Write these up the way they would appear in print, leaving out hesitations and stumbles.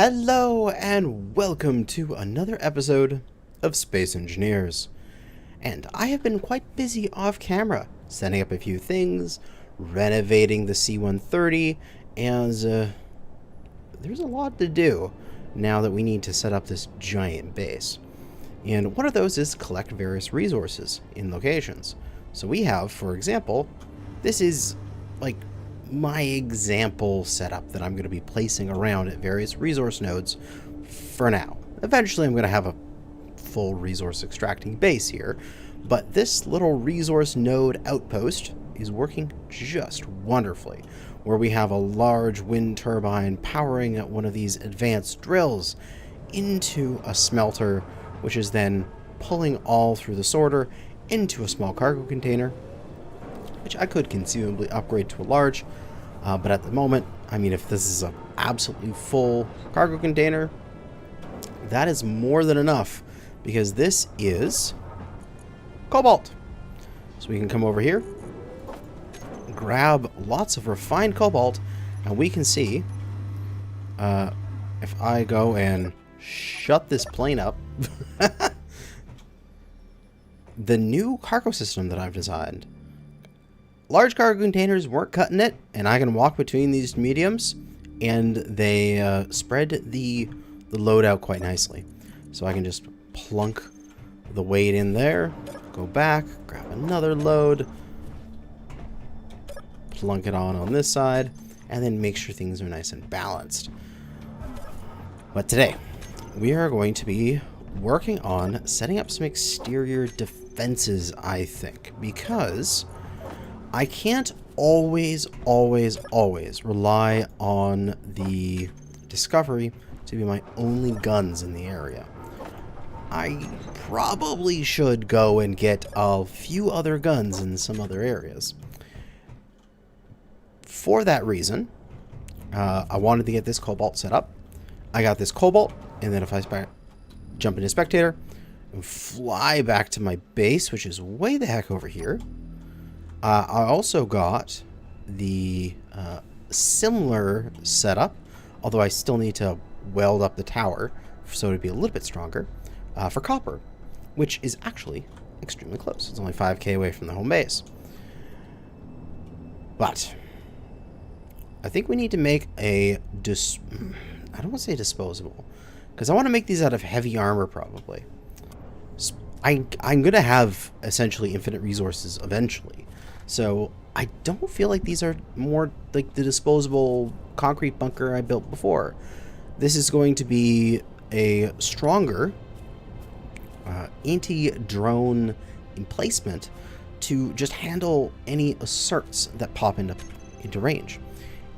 Hello and welcome to another episode of Space Engineers. And I have been quite busy off camera, setting up a few things, renovating the C-130, and there's a lot to do now that we need to set up this giant base. And one of those is collect various resources in locations. So we have, for example, this is like my example setup that I'm going to be placing around at various resource nodes for now. Eventually I'm going to have a full resource extracting base here, but this little resource node outpost is working just wonderfully, where we have a large wind turbine powering at one of these advanced drills into a smelter, which is then pulling all through the sorter into a small cargo container, which I could conceivably upgrade to a large, but at the moment, I mean, if this is an absolutely full cargo container, that is more than enough, because this is cobalt. So we can come over here, grab lots of refined cobalt, and we can see, if I go and shut this plane up, the new cargo system that I've designed. Large cargo containers weren't cutting it, and I can walk between these mediums, and they spread the load out quite nicely. So I can just plunk the weight in there, go back, grab another load, plunk it on this side, and then make sure things are nice and balanced. But today, we are going to be working on setting up some exterior defenses, I think, because I can't always rely on the Discovery to be my only guns in the area. I probably should go and get a few other guns in some other areas. For that reason, I wanted to get this cobalt set up. I got this cobalt, and then if I jump into Spectator and fly back to my base, which is way the heck over here, I also got the similar setup, although I still need to weld up the tower so it'd be a little bit stronger, for copper, which is actually extremely close. It's only 5k away from the home base. But I think we need to make a I don't want to say disposable, because I want to make these out of heavy armor probably. I'm going to have essentially infinite resources eventually. So I don't feel like these are more like the disposable concrete bunker I built before. This is going to be a stronger anti-drone emplacement to just handle any assaults that pop into range.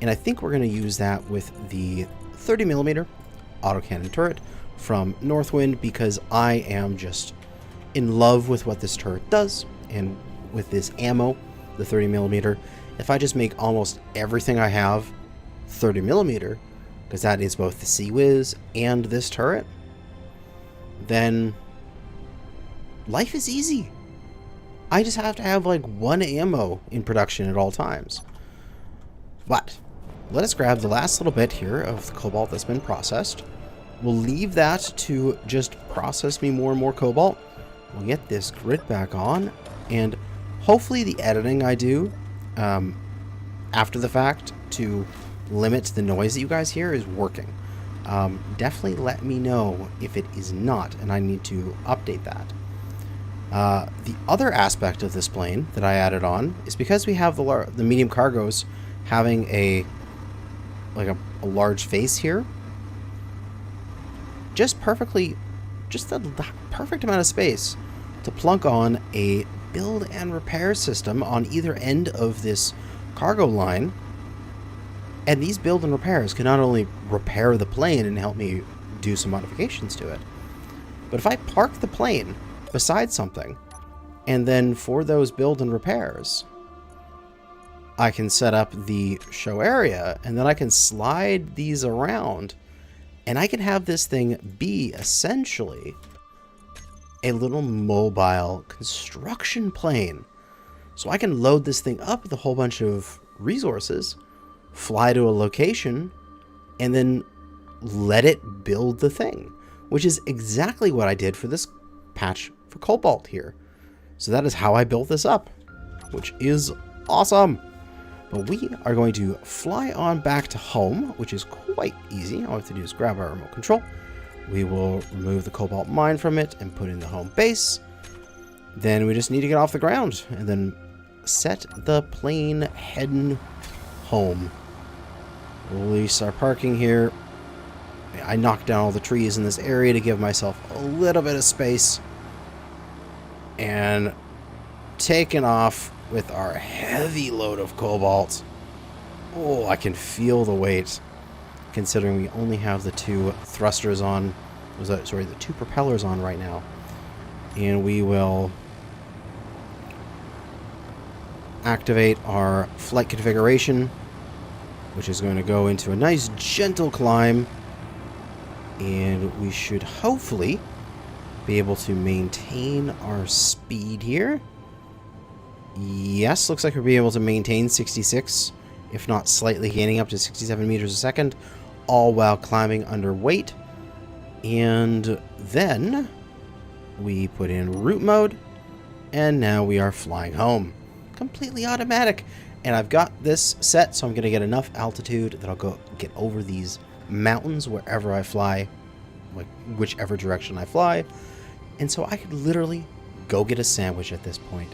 And I think we're going to use that with the 30mm autocannon turret from Northwind, because I am just in love with what this turret does, and with this ammo, the 30mm, if I just make almost everything I have 30mm, because that is both the Sea-Wiz and this turret, then life is easy. I just have to have like one ammo in production at all times. But let us grab the last little bit here of the cobalt that's been processed. We'll leave that to just process me more and more cobalt. We'll get this grid back on, and hopefully the editing I do after the fact to limit the noise that you guys hear is working. Definitely let me know if it is not, and I need to update that. The other aspect of this plane that I added on is because we have the medium cargos having a large face here, just the perfect amount of space to plunk on a build and repair system on either end of this cargo line. And these build and repairs can not only repair the plane and help me do some modifications to it, but if I park the plane beside something, and then for those build and repairs, I can set up the show area, and then I can slide these around, and I can have this thing be essentially a little mobile construction plane. So I can load this thing up with a whole bunch of resources, fly to a location, and then let it build the thing, which is exactly what I did for this patch for Cobalt here. So that is how I built this up, which is awesome. But we are going to fly on back to home, which is quite easy. All we have to do is grab our remote control. We will remove the Cobalt mine from it and put in the home base. Then we just need to get off the ground and then set the plane heading home. Release our parking here. I knocked down all the trees in this area to give myself a little bit of space. And taking off with our heavy load of Cobalt. Oh, I can feel the weight, considering we only have the two thrusters on, the two propellers on right now. And we will activate our flight configuration, which is going to go into a nice gentle climb. And we should hopefully be able to maintain our speed here. Yes, looks like we'll be able to maintain 66, if not slightly gaining up to 67 meters a second, all while climbing under weight. And then we put in route mode, and now we are flying home. Completely automatic. And I've got this set, so I'm going to get enough altitude that I'll go get over these mountains wherever I fly, like whichever direction I fly. And so I could literally go get a sandwich at this point.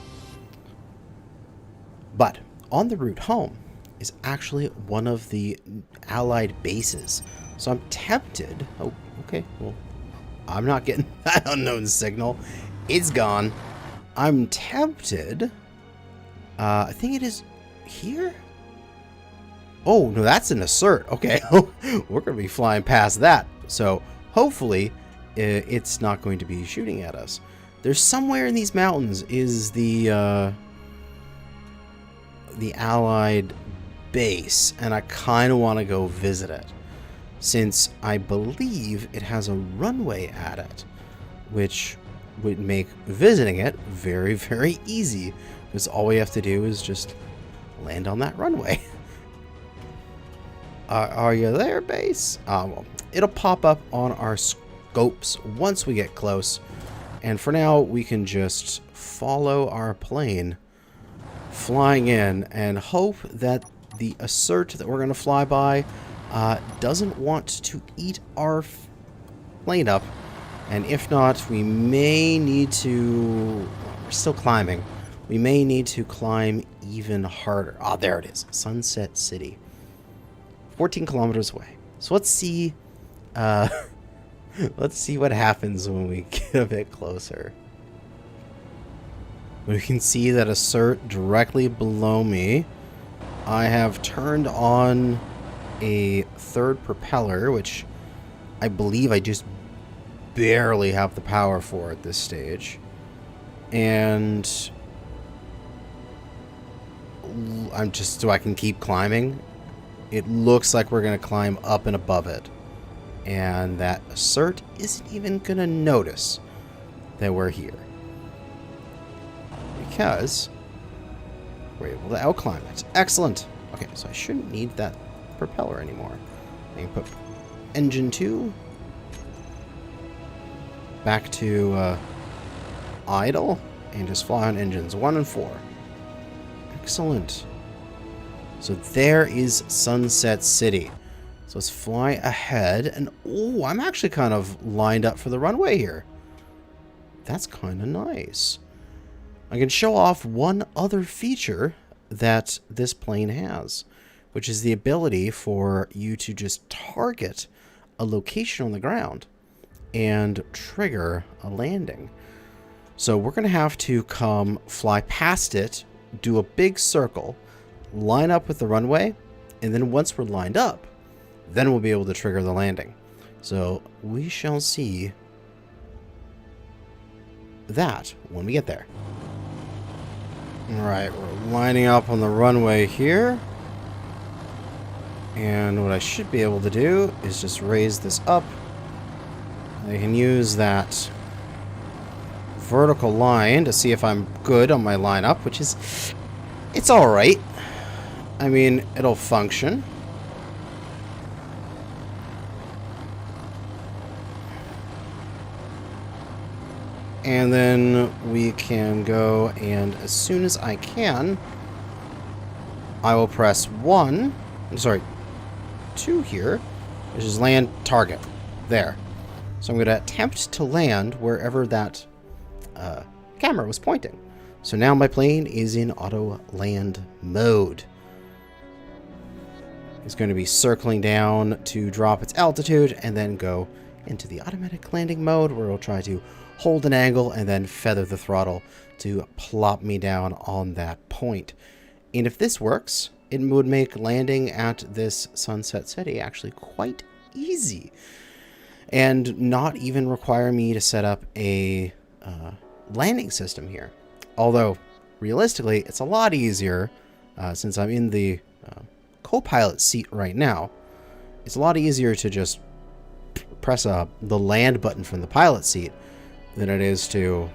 But on the route home is actually one of the allied bases. So I'm tempted. Oh, okay. Well, I'm not getting that unknown signal. It's gone. I'm tempted. I think it is here. Oh, no, that's an assert. Okay. We're going to be flying past that. So hopefully it's not going to be shooting at us. There's somewhere in these mountains is the allied base, and I kind of want to go visit it, since I believe it has a runway at it, which would make visiting it very, very easy, because all we have to do is just land on that runway. Are you there, base? Well, it'll pop up on our scopes once we get close, and for now we can just follow our plane flying in and hope that the assert that we're going to fly by doesn't want to eat our plane up. And if not, we may need to... We're still climbing. We may need to climb even harder. Ah, there it is. Sunset City. 14 kilometers away. So let's see... let's see what happens when we get a bit closer. We can see that assert directly below me. I have turned on a third propeller, which I believe I just barely have the power for at this stage. And I'm just so I can keep climbing. It looks like we're going to climb up and above it. And that assert isn't even going to notice that we're here, because we're able to outclimb it. Excellent. Okay, so I shouldn't need that propeller anymore. I can put engine 2 back to idle and just fly on engines 1 and 4. Excellent. So there is Sunset City. So let's fly ahead, and oh, I'm actually kind of lined up for the runway here. That's kind of nice. I can show off one other feature that this plane has, which is the ability for you to just target a location on the ground and trigger a landing. So we're going to have to come fly past it, do a big circle, line up with the runway, and then once we're lined up, then we'll be able to trigger the landing. So we shall see that when we get there. Alright, we're lining up on the runway here. And what I should be able to do is just raise this up. I can use that vertical line to see if I'm good on my lineup, which is... it's alright. I mean, it'll function. And then we can go, and as soon as I can, I will press 1, I'm sorry, 2 here, which is land target. There. So I'm going to attempt to land wherever that camera was pointing. So now my plane is in auto land mode. It's going to be circling down to drop its altitude and then go into the automatic landing mode, where it'll try to hold an angle and then feather the throttle to plop me down on that point. And if this works, it would make landing at this Sunset City actually quite easy, and not even require me to set up a landing system here. Although, realistically, it's a lot easier since I'm in the co-pilot seat right now. It's a lot easier to just press the land button from the pilot seat than it is to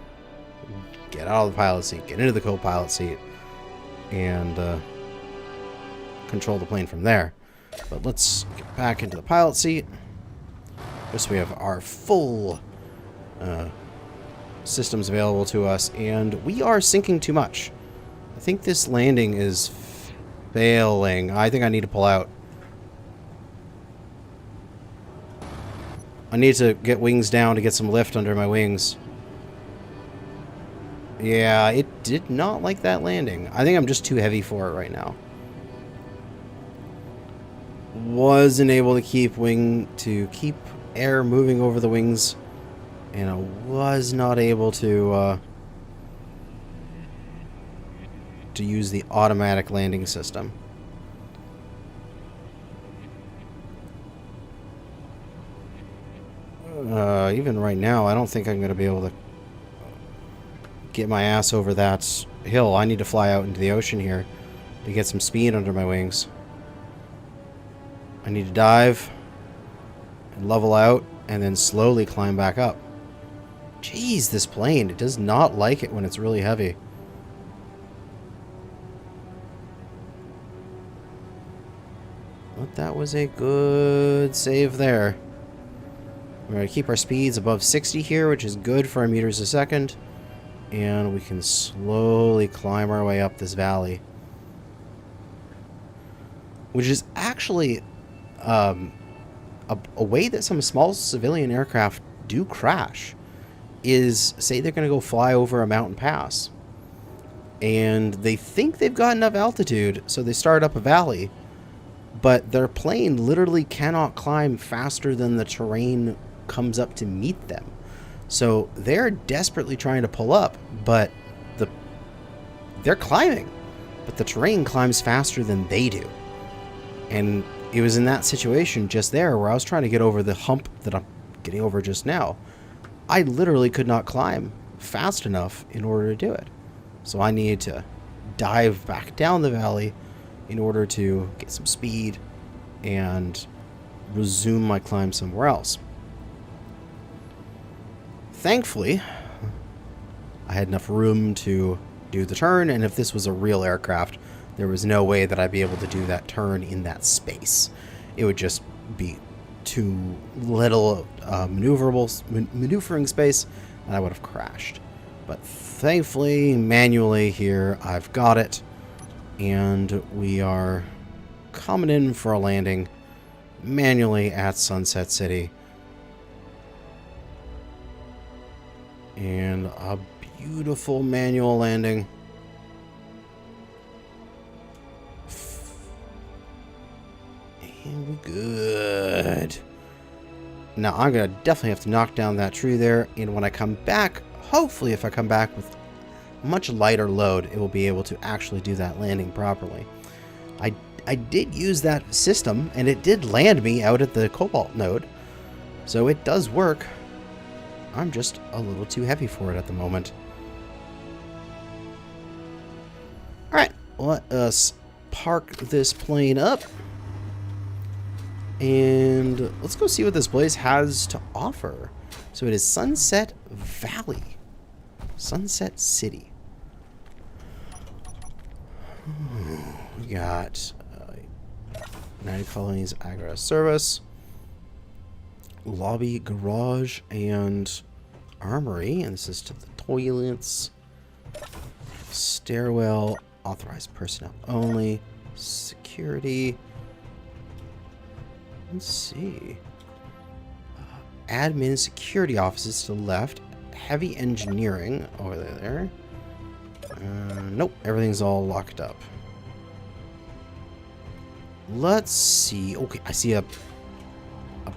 get out of the pilot seat, get into the co-pilot seat, and control the plane from there. But let's get back into the pilot seat. Just so we have our full systems available to us, and we are sinking too much. I think this landing is failing. I think I need to pull out. I need to get wings down to get some lift under my wings. Yeah, it did not like that landing. I think I'm just too heavy for it right now. Wasn't able to keep air moving over the wings, and I was not able to use the automatic landing system. Even right now, I don't think I'm going to be able to get my ass over that hill. I need to fly out into the ocean here to get some speed under my wings. I need to dive and level out and then slowly climb back up. Jeez, this plane, it does not like it when it's really heavy. But that was a good save there. We're going to keep our speeds above 60 here, which is good for our meters a second. And we can slowly climb our way up this valley. Which is actually a way that some small civilian aircraft do crash. Is, say they're going to go fly over a mountain pass. And they think they've got enough altitude, so they start up a valley. But their plane literally cannot climb faster than the terrain comes up to meet them. So they're desperately trying to pull up, but they're climbing. But the terrain climbs faster than they do. And it was in that situation just there where I was trying to get over the hump that I'm getting over just now. I literally could not climb fast enough in order to do it. So I needed to dive back down the valley in order to get some speed and resume my climb somewhere else. Thankfully, I had enough room to do the turn, and if this was a real aircraft, there was no way that I'd be able to do that turn in that space. It would just be too little maneuvering space, and I would have crashed. But thankfully, manually here, I've got it, and we are coming in for a landing manually at Sunset City. And a beautiful manual landing. And we're good. Now I'm going to definitely have to knock down that tree there. And when I come back, hopefully if I come back with a much lighter load, it will be able to actually do that landing properly. I did use that system, and it did land me out at the Cobalt node. So it does work. I'm just a little too heavy for it at the moment. Alright, let us park this plane up. And let's go see what this place has to offer. So it is Sunset Valley. Sunset City. We got United Colonies Agri Service, lobby, garage, and armory, and this is to the toilets, stairwell, authorized personnel only, security. Let's see. Admin security offices to the left, heavy engineering over there. Nope, everything's all locked up. Let's see. Okay, I see a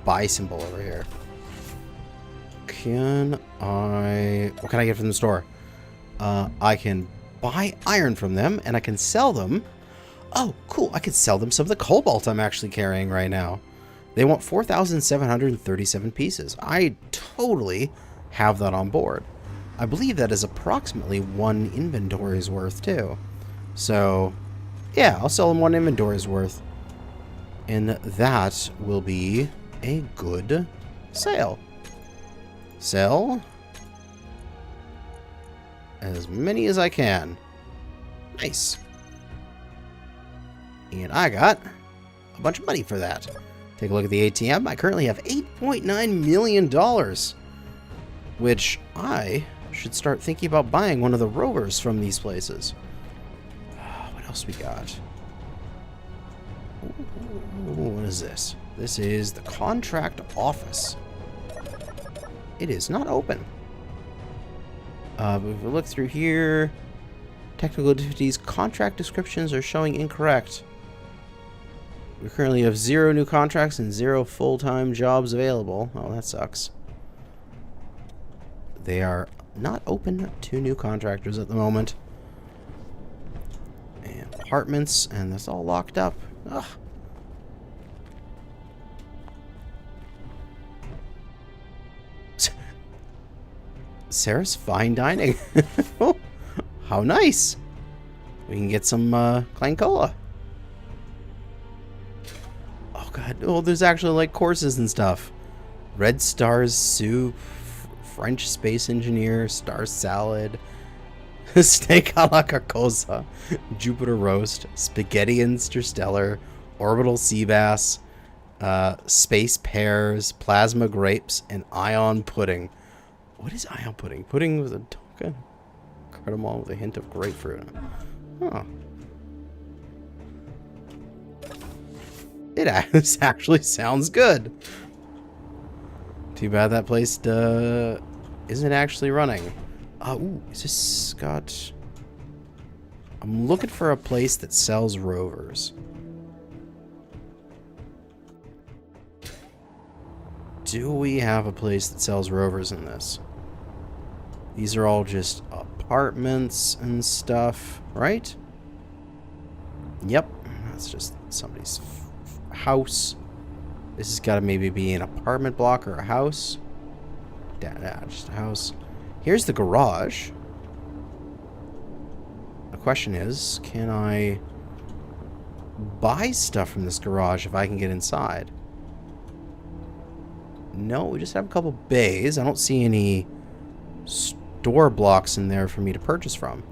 buy symbol over here. What can I get from the store? I can buy iron from them, and I can sell them. Oh, cool. I could sell them some of the cobalt I'm actually carrying right now. They want 4,737 pieces. I totally have that on board. I believe that is approximately 1 inventory's worth, too. So, yeah, I'll sell them 1 inventory's worth. And that will be a good sale. Sell as many as I can. Nice. And I got a bunch of money for that. Take a look at the ATM. I currently have $8.9 million, which I should start thinking about buying one of the rovers from these places. What else we got? Ooh, what is this? This is the contract office. It is not open. If we look through here, technical difficulties, contract descriptions are showing incorrect. We currently have 0 new contracts and 0 full-time jobs available. Oh, that sucks. They are not open to new contractors at the moment. And apartments, and that's all locked up. Ugh. Sarah's Fine Dining. Oh, how nice. We can get some Klein Cola. Oh god, oh, there's actually like courses and stuff. Red Stars soup, French space engineer, star salad, steak a la carcosa, Jupiter roast, spaghetti interstellar, orbital sea bass, space pears, plasma grapes, and ion pudding. What is ion pudding? Pudding with a token. Cardamom with a hint of grapefruit. Huh. This actually sounds good. Too bad that place isn't actually running. Ooh, is this got... I'm looking for a place that sells rovers. Do we have a place that sells rovers in this? These are all just apartments and stuff, right? Yep, that's just somebody's house. This has got to maybe be an apartment block or a house. Yeah, just a house. Here's the garage. The question is, can I buy stuff from this garage if I can get inside? No, we just have a couple bays. I don't see any store blocks in there for me to purchase from.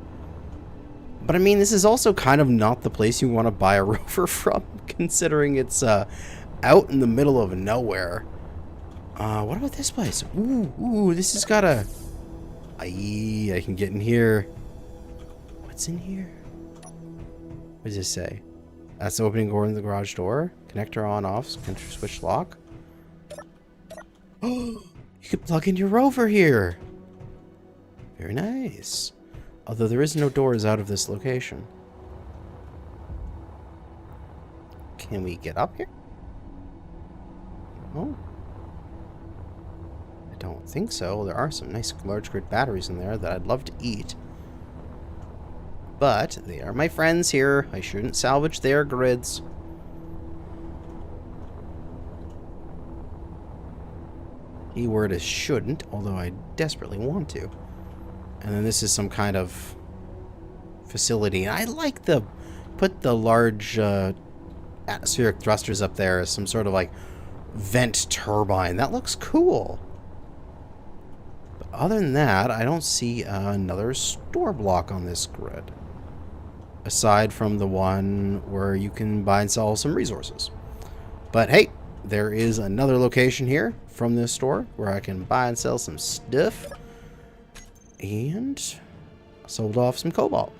But I mean, this is also kind of not the place you want to buy a rover from, considering it's out in the middle of nowhere. What about this place? Ooh, this has got a... I can get in here. What's in here? What does this say? That's the opening door in the garage door. Connector on, off, switch lock. Oh, you can plug in your rover here. Very nice. Although there is no doors out of this location. Can we get up here? Oh. I don't think so. There are some nice large grid batteries in there that I'd love to eat. But they are my friends here. I shouldn't salvage their grids. Keyword is shouldn't, although I desperately want to. And then this is some kind of facility. And I like put the large atmospheric thrusters up there as some sort of like vent turbine. That looks cool. But other than that, I don't see another store block on this grid. Aside from the one where you can buy and sell some resources. But hey, there is another location here from this store where I can buy and sell some stuff. And sold off some cobalt.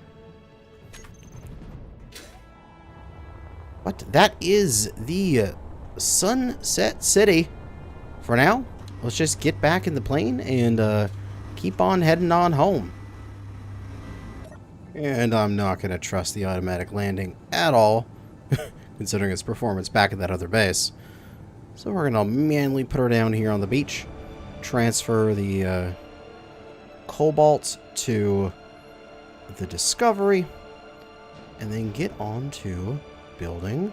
But that is the Sunset City. For now, let's just get back in the plane and keep on heading on home. And I'm not going to trust the automatic landing at all, considering its performance back at that other base. So we're going to manually put her down here on the beach, transfer the cobalt to the Discovery, and then get on to building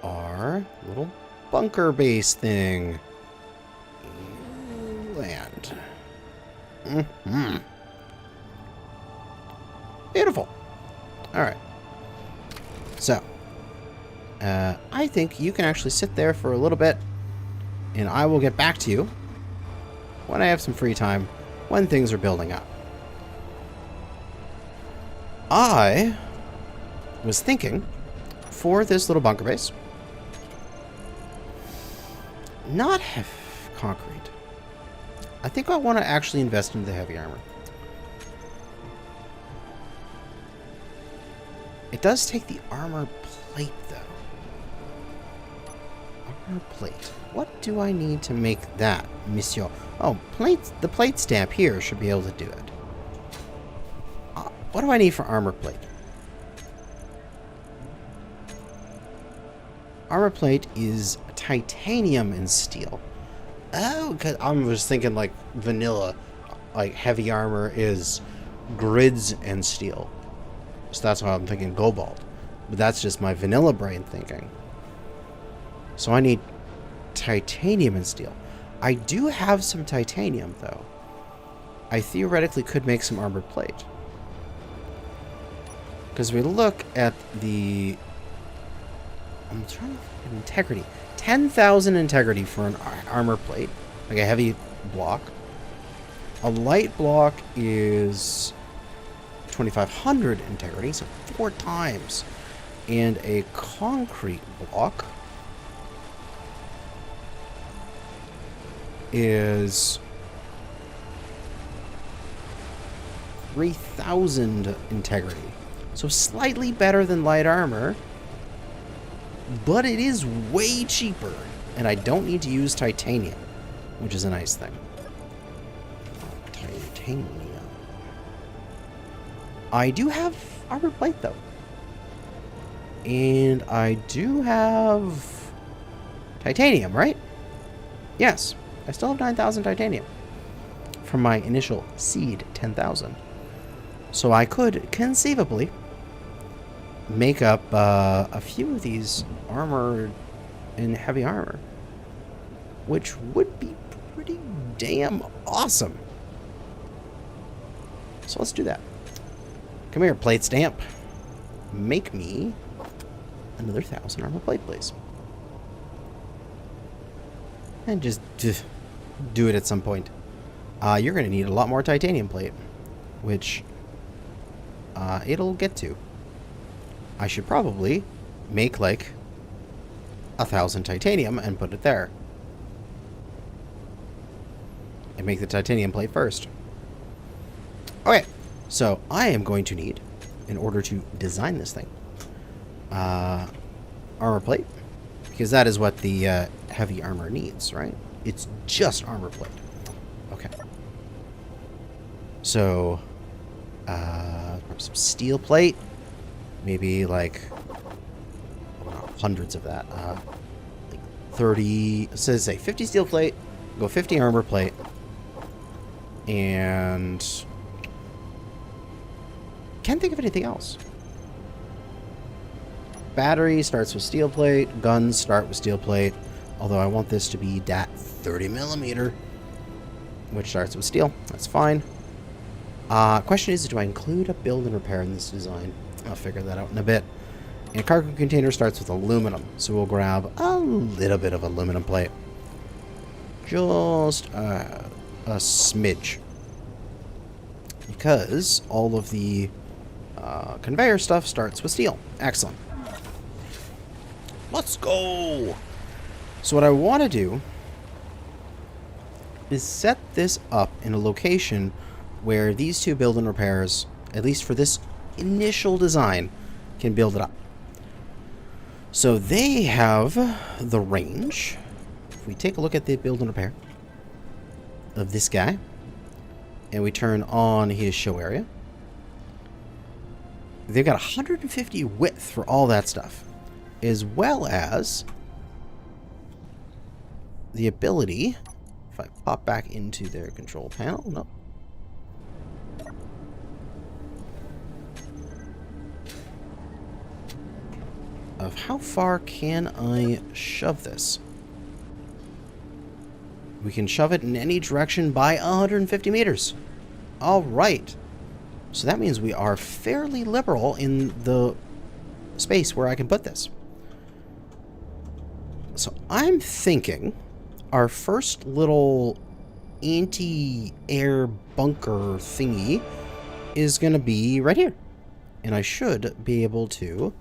our little bunker base thing. Land. Beautiful. Alright. So, I think you can actually sit there for a little bit, and I will get back to you when I have some free time, when things are building up. I was thinking, for this little bunker base, not have concrete. I think I want to actually invest into the heavy armor. It does take the armor plate, though. Armor plate. What do I need to make that, monsieur? Oh, plates. The plate stamp here should be able to do it. What do I need for armor plate? Armor plate is titanium and steel. Oh, because I was thinking like vanilla, like heavy armor is grids and steel. So that's why I'm thinking cobalt. But that's just my vanilla brain thinking. So I need titanium and steel. I do have some titanium, though. I theoretically could make some armored plate. Because we look at the... I'm trying to think of integrity. 10,000 integrity for an armor plate. Like a heavy block. A light block is 2,500 integrity, so 4 times. And a concrete block is 3,000 integrity. So slightly better than light armor, but it is way cheaper, and I don't need to use titanium, which is a nice thing. Titanium. I do have armor plate, though. And I do have titanium, right? Yes. I still have 9,000 titanium from my initial seed 10,000. So I could conceivably make up a few of these armor and heavy armor, which would be pretty damn awesome. So let's do that. Come here, plate stamp. Make me another 1,000 armor plate, please. And just do it at some point. You're going to need a lot more titanium plate, which it'll get to. I should probably make like 1,000 titanium and put it there. And make the titanium plate first. Okay, so I am going to need, in order to design this thing, armor plate, because that is what the heavy armor needs, right? It's just armor plate. Okay. So, some steel plate, maybe like hundreds of that. Like 30. Let's say 50 steel plate, go 50 armor plate, and can't think of anything else. Battery starts with steel plate. Guns start with steel plate. Although I want this to be that 30mm, which starts with steel. That's fine. Question is, do I include a build and repair in this design? I'll figure that out in a bit. And cargo container starts with aluminum, so we'll grab a little bit of aluminum plate. Just a smidge. Because all of the conveyor stuff starts with steel. Excellent. Let's go! So what I want to do is set this up in a location where these two build and repairs, at least for this initial design, can build it up. So they have the range. If we take a look at the build and repair of this guy, and we turn on his show area, they've got 150 width for all that stuff, as well as the ability, if I pop back into their control panel, no. Of how far can I shove this? We can shove it in any direction by 150 meters. All right. So that means we are fairly liberal in the space where I can put this. So I'm thinking our first little anti-air bunker thingy is going to be right here. And I should be able to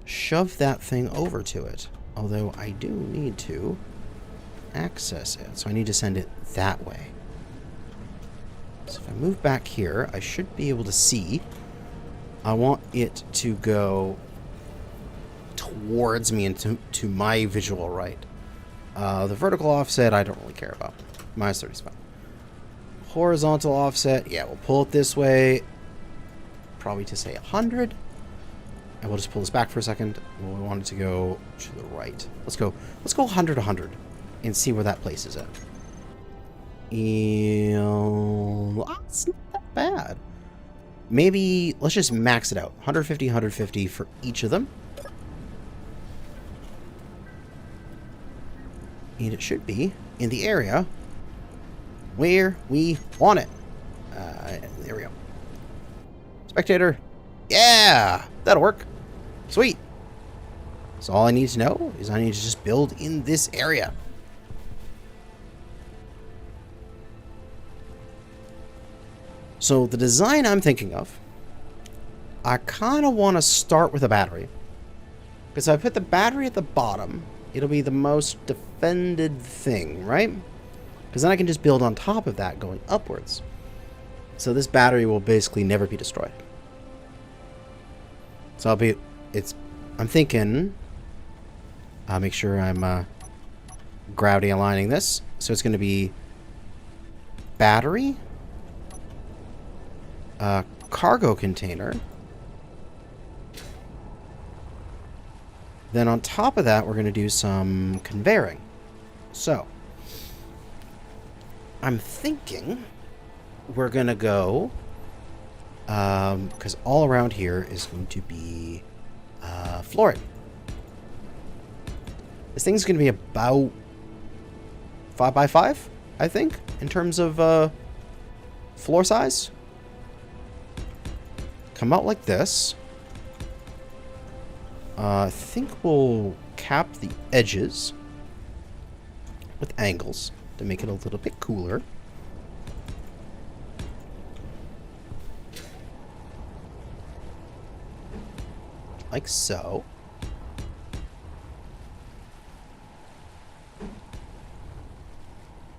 shove that thing over to it. Although I do need to access it. So I need to send it that way. So if I move back here, I should be able to see. I want it to go towards me and to my visual right. The vertical offset, I don't really care about. Minus 30 is fine. Horizontal offset, yeah, we'll pull it this way. Probably to say 100. And we'll just pull this back for a second. We want it to go to the right. Let's go 100 100 and see where that places it. And it's not that bad. Maybe let's just max it out. 150 150 for each of them. And it should be in the area where we want it. There we go. Spectator. Yeah, that'll work. Sweet. So all I need to know is I need to just build in this area. So the design I'm thinking of, I kind of want to start with a battery. Because if I put the battery at the bottom, it'll be the most defended thing, right? Because then I can just build on top of that going upwards. So this battery will basically never be destroyed. So I'm thinking, I'll make sure I'm gravity aligning this. So it's going to be battery, cargo container. Then on top of that, we're going to do some conveying. So I'm thinking we're going to go, because all around here is going to be flooring. This thing's going to be about 5 by 5, I think, in terms of floor size. Come out like this. I think we'll cap the edges with angles to make it a little bit cooler. Like so.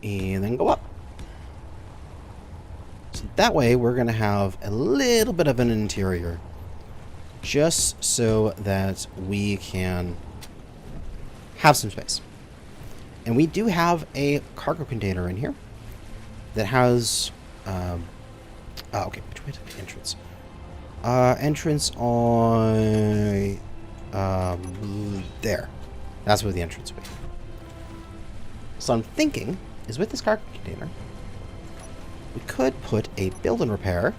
And then go up. So that way we're going to have a little bit of an interior. Just so that we can have some space. And we do have a cargo container in here that has... okay, which way to the entrance? Entrance on... there. That's where the entrance will be. So I'm thinking, is with this cargo container, we could put a build and repair,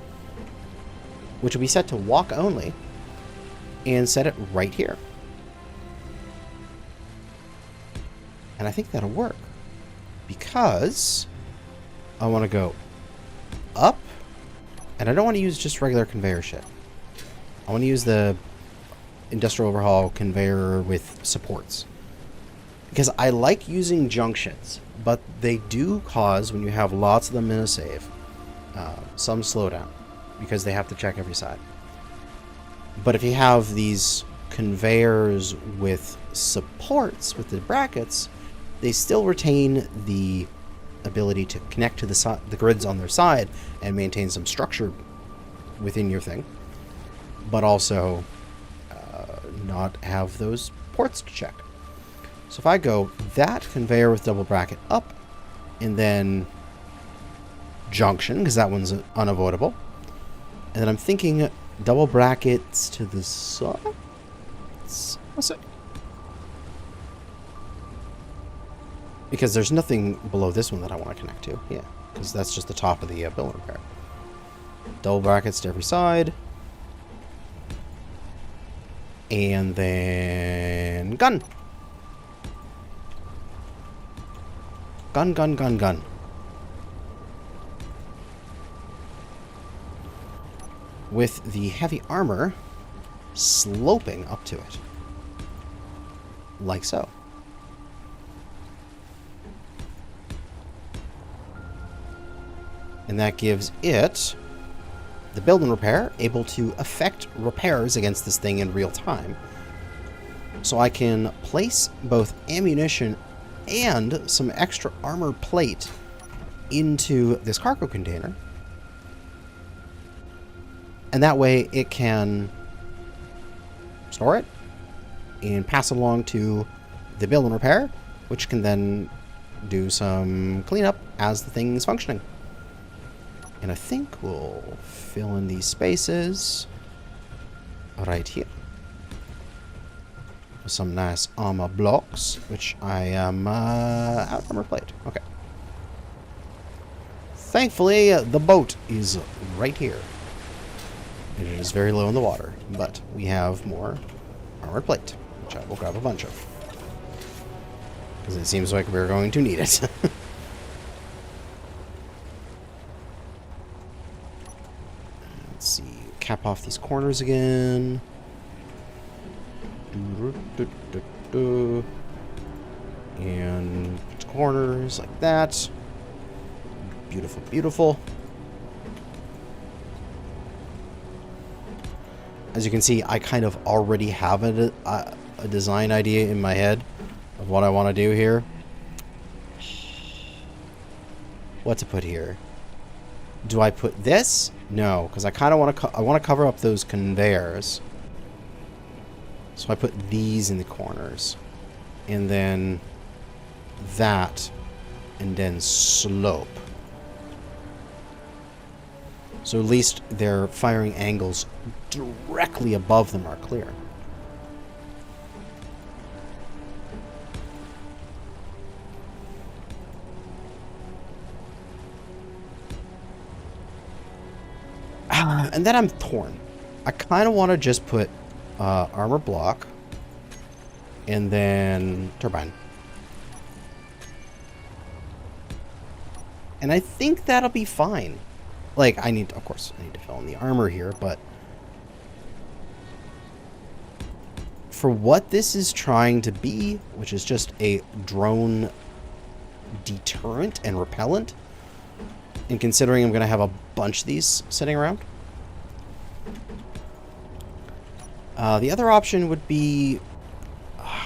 which will be set to walk only, and set it right here. And I think that'll work. Because I want to go up, and I don't want to use just regular conveyor shit. I want to use the industrial overhaul conveyor with supports. Because I like using junctions, but they do cause, when you have lots of them in a save, some slowdown. Because they have to check every side. But if you have these conveyors with supports, with the brackets, they still retain the ability to connect to the grids on their side and maintain some structure within your thing, but also not have those ports to check. So if I go that conveyor with double bracket up, and then junction, because that one's unavoidable, and then I'm thinking double brackets to the side. What's it? Because there's nothing below this one that I want to connect to. Yeah, because that's just the top of the building repair. Double brackets to every side. And then gun. Gun, gun, gun, gun. With the heavy armor sloping up to it. Like so. And that gives it the build and repair, able to affect repairs against this thing in real time. So I can place both ammunition and some extra armor plate into this cargo container. And that way it can store it and pass it along to the build and repair, which can then do some cleanup as the thing is functioning. And I think we'll fill in these spaces right here with some nice armor blocks, which I am out of armor plate. Okay. Thankfully, the boat is right here. It is very low in the water, but we have more armor plate, which I will grab a bunch of, because it seems like we're going to need it. Let's see, cap off these corners again. And corners like that. Beautiful, beautiful. As you can see, I kind of already have a design idea in my head of what I want to do here. What to put here? Do I put this? No, because I kind of want to. I want to cover up those conveyors. So I put these in the corners, and then that, and then slope. So at least their firing angles directly above them are clear. And then I'm torn. I kind of want to just put armor block and then turbine. And I think that'll be fine. Like, of course, I need to fill in the armor here, but for what this is trying to be, which is just a drone deterrent and repellent, and considering I'm going to have a bunch of these sitting around, the other option would be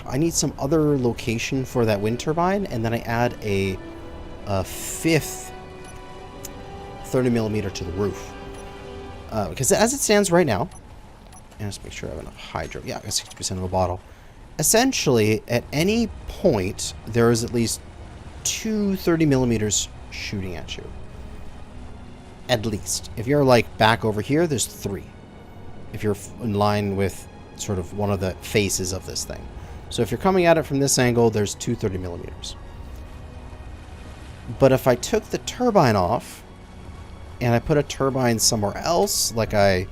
I need some other location for that wind turbine, and then I add a fifth 30mm to the roof. Because as it stands right now, and let's make sure I have enough hydro. Yeah, I got 60% of a bottle. Essentially, at any point, there is at least two 30mm shooting at you. At least. If you're like back over here, there's 3. If you're in line with sort of one of the faces of this thing. So if you're coming at it from this angle, there's 2 30mm. But if I took the turbine off, and I put a turbine somewhere else, like I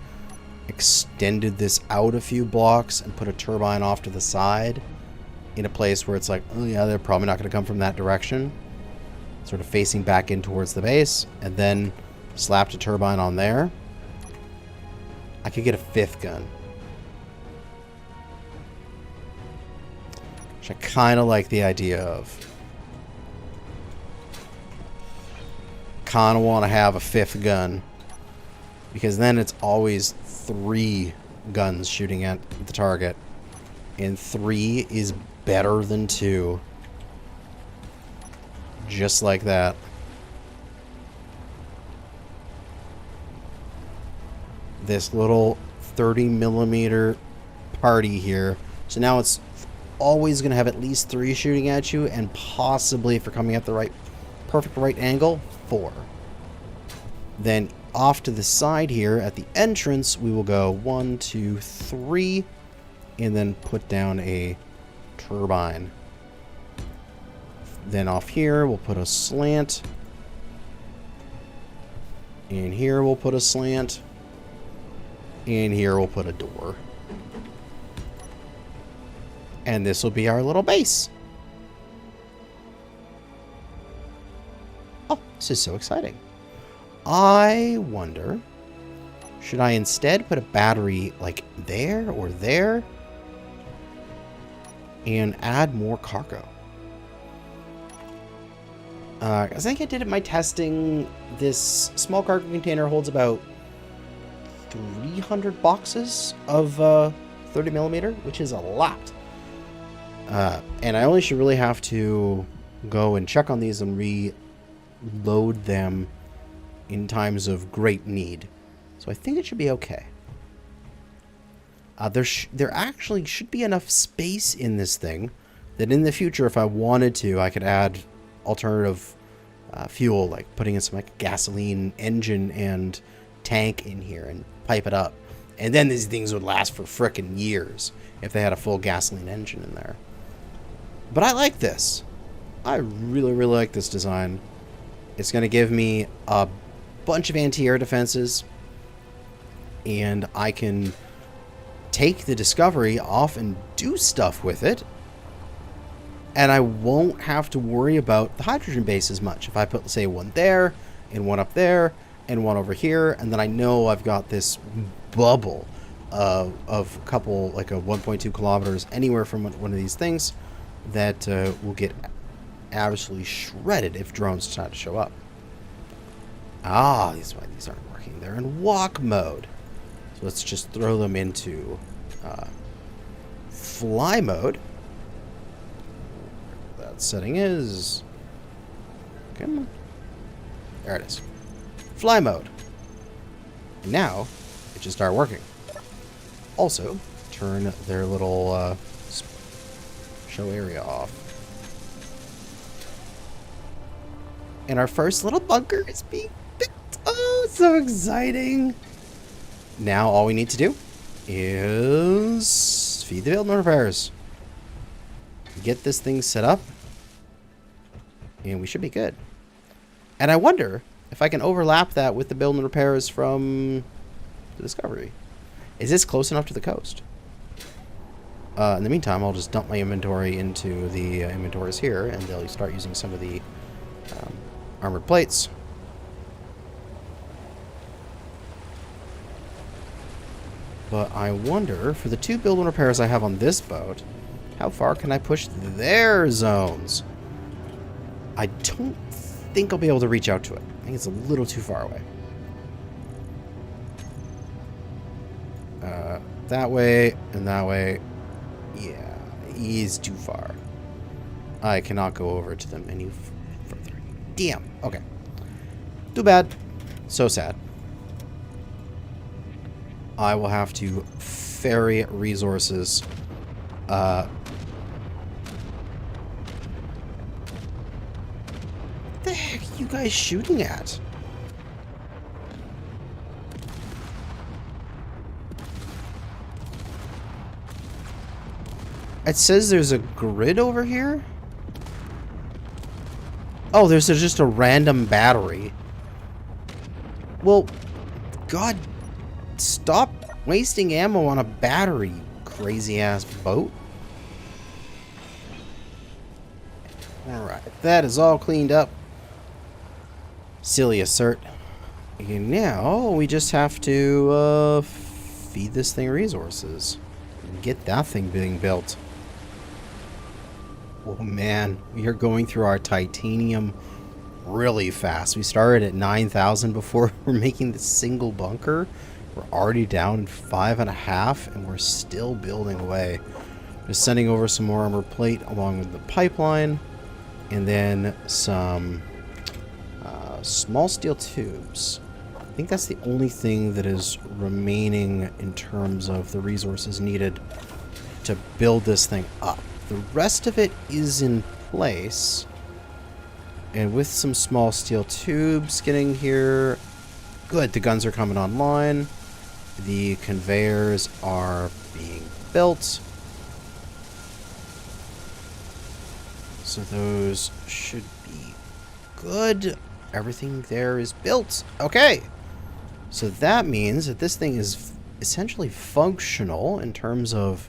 extended this out a few blocks and put a turbine off to the side, in a place where it's like, oh yeah, they're probably not going to come from that direction, sort of facing back in towards the base, and then slapped a turbine on there, I could get a 5th gun. Which I kind of like the idea of. Kind of want to have a 5th gun, because then it's always 3 guns shooting at the target, and 3 is better than 2. Just like that. this little 30 millimeter party here. So now it's always going to have at least 3 shooting at you, and possibly, if you're coming at the perfect right angle, 4. Then off to the side here at the entrance, we will go 1, 2, 3, and then put down a turbine. Then off here, we'll put a slant. And here we'll put a slant. And here we'll put a door. And this will be our little base. Oh, this is so exciting. I wonder, should I instead put a battery like there or there? And add more cargo? I think I did it in my testing. This small cargo container holds about 300 boxes of 30 millimeter, which is a lot. And I only should really have to go and check on these and reload them in times of great need. So I think it should be okay. There actually should be enough space in this thing that in the future, if I wanted to, I could add alternative fuel, like putting in some like gasoline engine and tank in here and pipe it up. And then these things would last for frickin' years if they had a full gasoline engine in there. But I like this. I really, really like this design. It's going to give me a bunch of anti-air defenses, and I can take the Discovery off and do stuff with it, and I won't have to worry about the hydrogen base as much. If I put, say, one there, and one up there, and one over here, and then I know I've got this bubble of a couple, like a 1.2 kilometers anywhere from one of these things that will get absolutely shredded if drones decide to show up. Ah, these aren't working. They're in walk mode. So let's just throw them into fly mode. Where that setting is. Come on. There it is. Fly mode. And now it should start working. Also, turn their little show area off. And our first little bunker is being built. Oh, so exciting. Now all we need to do is feed the building repairs. Get this thing set up. And we should be good. And I wonder if I can overlap that with the building repairs from the Discovery. Is this close enough to the coast? In the meantime, I'll just dump my inventory into the inventories here, and they'll start using some of the armored plates. But I wonder, for the 2 building repairs I have on this boat, how far can I push their zones? I don't think I'll be able to reach out to it. I think it's a little too far away. That way and that way. Yeah, he's too far. I cannot go over to them any further. Damn. Okay. Too bad. So sad. I will have to ferry resources. What the heck are you guys shooting at? It says there's a grid over here? Oh, there's just a random battery. Well, God, stop wasting ammo on a battery, crazy-ass boat. Alright, that is all cleaned up. Silly assert. And now we just have to feed this thing resources. And get that thing being built. Oh man, we are going through our titanium really fast. We started at 9,000 before we're making this single bunker. We're already down 5.5 and we're still building away. Just sending over some more armor plate along with the pipeline, and then some small steel tubes. I think that's the only thing that is remaining in terms of the resources needed to build this thing up. The rest of it is in place. And with some small steel tubes getting here, good, the guns are coming online. The conveyors are being built. So those should be good. Everything there is built. Okay. So that means that this thing is essentially functional in terms of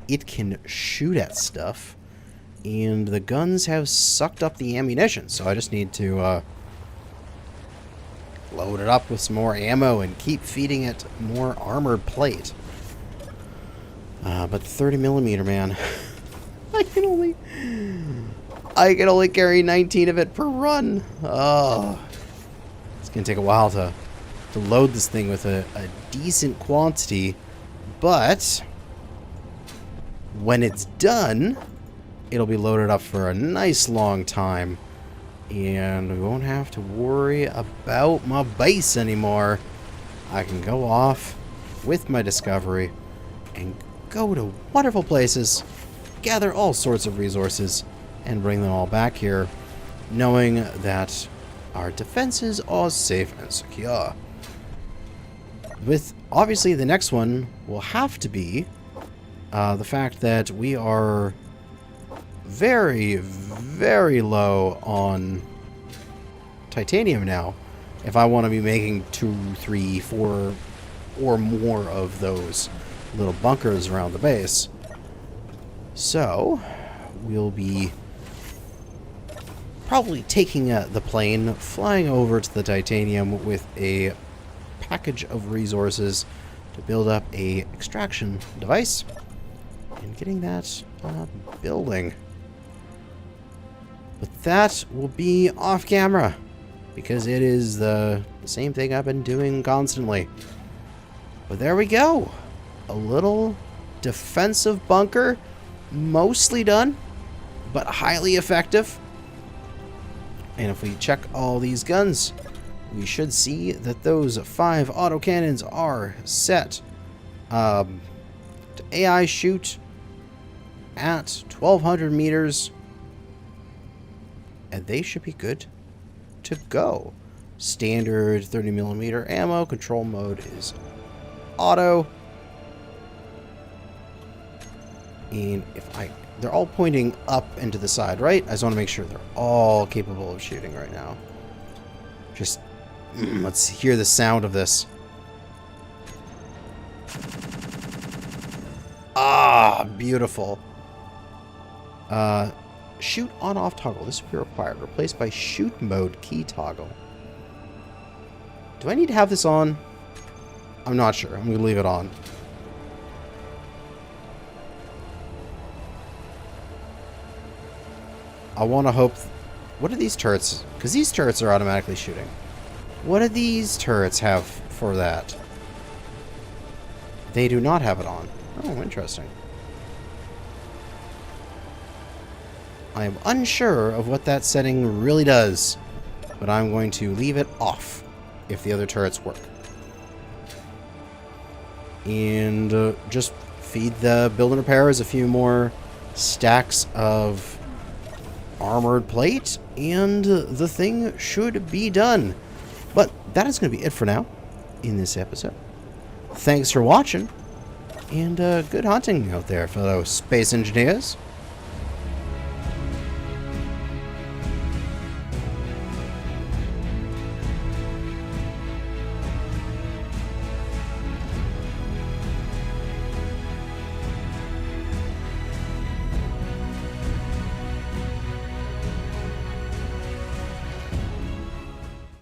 it can shoot at stuff. And the guns have sucked up the ammunition. So I just need to load it up with some more ammo and keep feeding it more armored plate. But 30mm, man. I can only carry 19 of it per run. Oh. It's going to take a while to load this thing with a decent quantity. But when it's done, it'll be loaded up for a nice long time. And we won't have to worry about my base anymore. I can go off with my discovery and go to wonderful places, gather all sorts of resources, and bring them all back here, knowing that our defenses are safe and secure. With, obviously, the next one will have to be the fact that we are very, very low on titanium now. If I want to be making 2, 3, 4, or more of those little bunkers around the base. So, we'll be probably taking the plane, flying over to the titanium with a package of resources to build up a extraction device, and getting that building. But that will be off camera, because it is the same thing I've been doing constantly. But there we go. A little defensive bunker, mostly done, but highly effective. And if we check all these guns, we should see that those 5 autocannons are set to AI shoot at 1200 meters. And they should be good to go. Standard 30mm ammo. Control mode is auto. And they're all pointing up and to the side, right? I just want to make sure they're all capable of shooting right now. Just, let's hear the sound of this. Ah, beautiful. Shoot on-off toggle. This will be required. Replaced by shoot mode key toggle. Do I need to have this on? I'm not sure. I'm going to leave it on. I want to hope... What are these turrets? Because these turrets are automatically shooting. What do these turrets have for that? They do not have it on. Oh, interesting. I am unsure of what that setting really does, but I'm going to leave it off if the other turrets work. And just feed the build and repairers a few more stacks of armored plate, and the thing should be done. But that is going to be it for now in this episode. Thanks for watching, and good hunting out there, fellow space engineers.